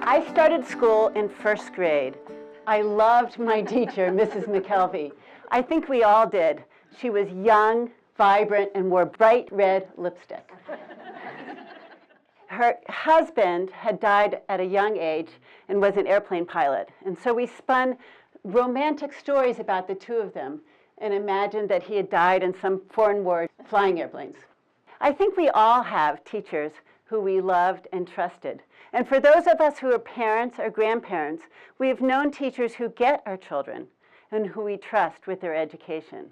I started school in first grade. I loved my teacher, Mrs. McKelvey. I think we all did. She was young, vibrant, and wore bright red lipstick. Her husband had died at a young age and was an airplane pilot. And so we spun romantic stories about the two of them and imagined that he had died in some foreign war flying airplanes. I think we all have teachers who we loved and trusted. And for those of us who are parents or grandparents, we have known teachers who get our children and who we trust with their education.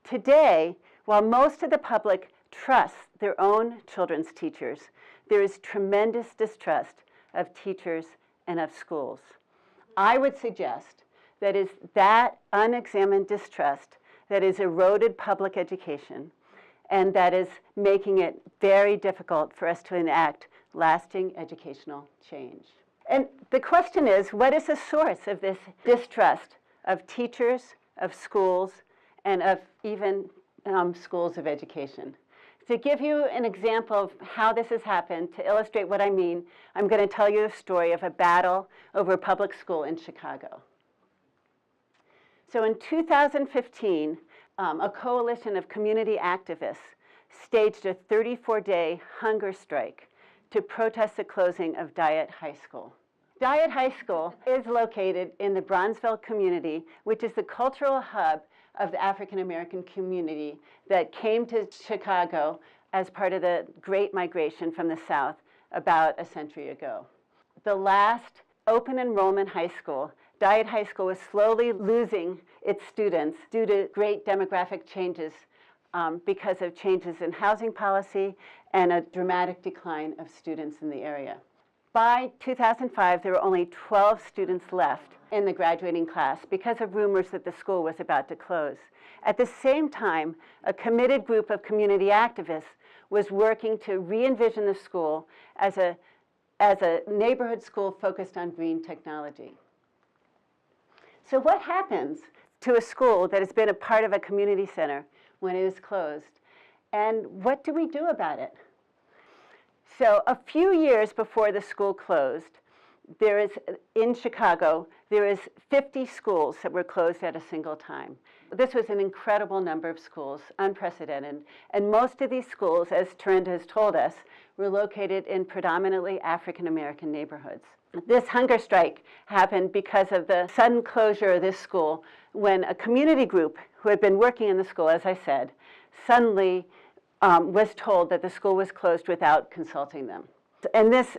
Today, while most of the public trusts their own children's teachers, there is tremendous distrust of teachers and of schools. I would suggest that is that unexamined distrust that has eroded public education and that is making it very difficult for us to enact lasting educational change. And the question is, what is the source of this distrust of teachers, of schools, and of even schools of education? To give you an example of how this has happened, to illustrate what I mean, I'm going to tell you a story of a battle over a public school in Chicago. So in 2015, a coalition of community activists staged a 34-day hunger strike to protest the closing of Dyett High School. Dyett High School is located in the Bronzeville community, which is the cultural hub of the African American community that came to Chicago as part of the Great Migration from the South about a century ago. The last open enrollment high school, Dyett High School, was slowly losing its students due to great demographic changes because of changes in housing policy and a dramatic decline of students in the area. By 2005, there were only 12 students left in the graduating class because of rumors that the school was about to close. At the same time, a committed group of community activists was working to re-envision the school as a neighborhood school focused on green technology. So what happens to a school that has been a part of a community center when it is closed? And what do we do about it? So a few years before the school closed, in Chicago, there is 50 schools that were closed at a single time. This was an incredible number of schools, unprecedented. And most of these schools, as Trent has told us, were located in predominantly African American neighborhoods. This hunger strike happened because of the sudden closure of this school when a community group who had been working in the school, as I said, suddenly was told that the school was closed without consulting them. And this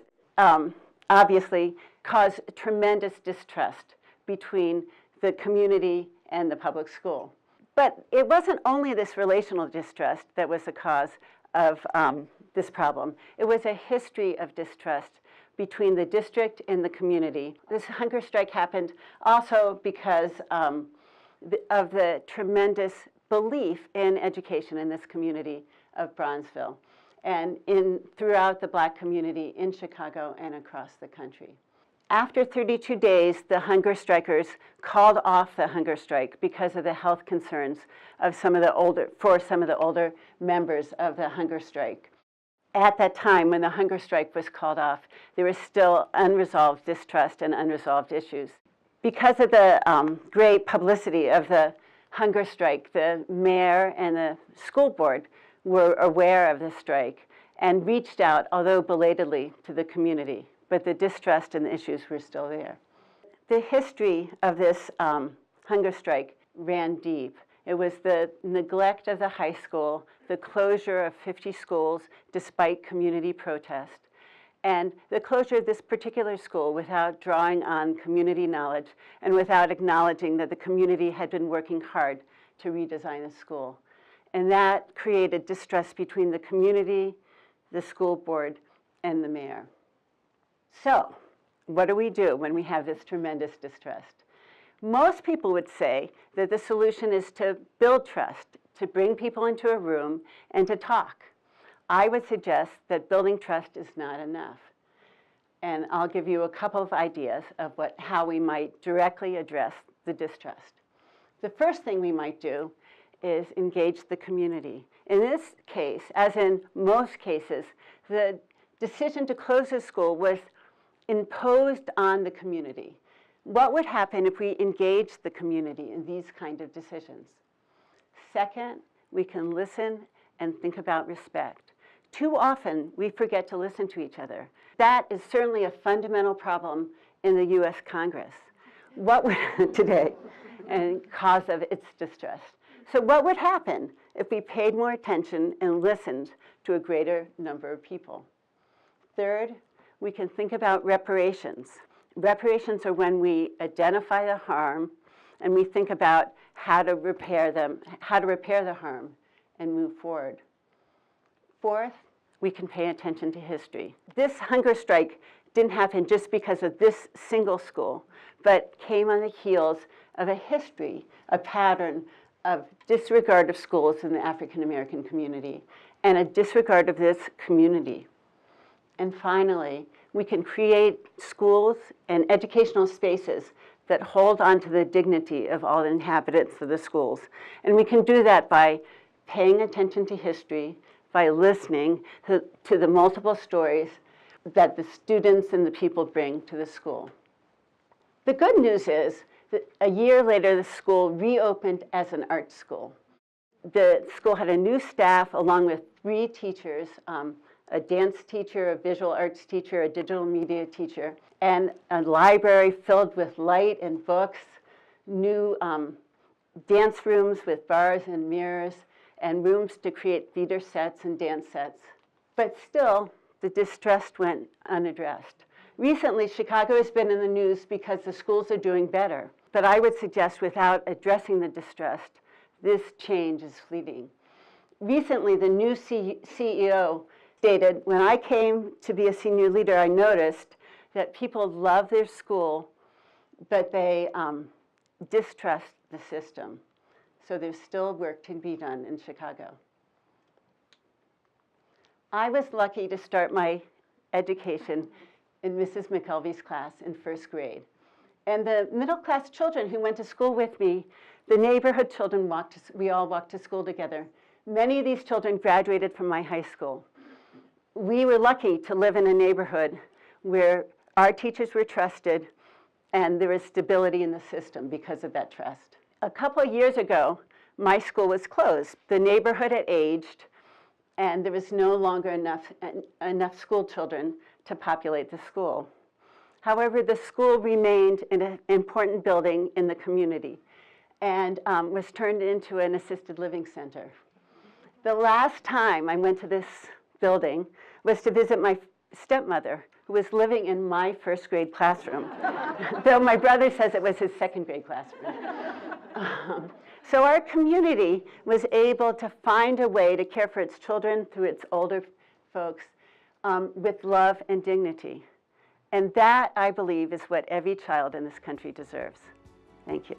obviously caused tremendous distrust between the community and the public school. But it wasn't only this relational distrust that was the cause of this problem. It was a history of distrust between the district and the community. This hunger strike happened also because of the tremendous belief in education in this community of Bronzeville and throughout the Black community in Chicago and across the country. After 32 days, the hunger strikers called off the hunger strike because of the health concerns of some of the older members of the hunger strike. At that time, when the hunger strike was called off, there was still unresolved distrust and unresolved issues. Because of the great publicity of the hunger strike, the mayor and the school board were aware of the strike and reached out, although belatedly, to the community. But the distrust and the issues were still there. The history of this hunger strike ran deep. It was the neglect of the high school, the closure of 50 schools despite community protest, and the closure of this particular school without drawing on community knowledge and without acknowledging that the community had been working hard to redesign the school. And that created distrust between the community, the school board, and the mayor. So, what do we do when we have this tremendous distrust? Most people would say that the solution is to build trust, to bring people into a room and to talk. I would suggest that building trust is not enough. And I'll give you a couple of ideas of how we might directly address the distrust. The first thing we might do is engage the community. In this case, as in most cases, the decision to close the school was imposed on the community. What would happen if we engaged the community in these kind of decisions? Second, we can listen and think about respect. Too often, we forget to listen to each other. That is certainly a fundamental problem in the US Congress. What would, today, and cause of its distrust. So what would happen if we paid more attention and listened to a greater number of people? Third, we can think about reparations. Reparations are when we identify the harm and we think about how to repair the harm and move forward. Fourth, we can pay attention to history. This hunger strike didn't happen just because of this single school, but came on the heels of a history, a pattern of disregard of schools in the African American community and a disregard of this community. And finally, we can create schools and educational spaces that hold on to the dignity of all inhabitants of the schools. And we can do that by paying attention to history, by listening to the multiple stories that the students and the people bring to the school. The good news is that a year later, the school reopened as an art school. The school had a new staff along with 3 teachers, a dance teacher, a visual arts teacher, a digital media teacher, and a library filled with light and books, new dance rooms with bars and mirrors, and rooms to create theater sets and dance sets. But still, the distrust went unaddressed. Recently, Chicago has been in the news because the schools are doing better. But I would suggest without addressing the distrust, this change is fleeting. Recently, the new CEO stated, when I came to be a senior leader, I noticed that people love their school, but they distrust the system. So there's still work to be done in Chicago. I was lucky to start my education in Mrs. McKelvey's class in 1st grade. And the middle-class children who went to school with me, the neighborhood children we all walked to school together. Many of these children graduated from my high school. We were lucky to live in a neighborhood where our teachers were trusted and there was stability in the system because of that trust. A couple of years ago, my school was closed. The neighborhood had aged and there was no longer enough school children to populate the school. However, the school remained an important building in the community and was turned into an assisted living center. The last time I went to this building was to visit my stepmother, who was living in my 1st grade classroom, though my brother says it was his 2nd grade classroom. So our community was able to find a way to care for its children through its older folks with love and dignity. And that, I believe, is what every child in this country deserves. Thank you.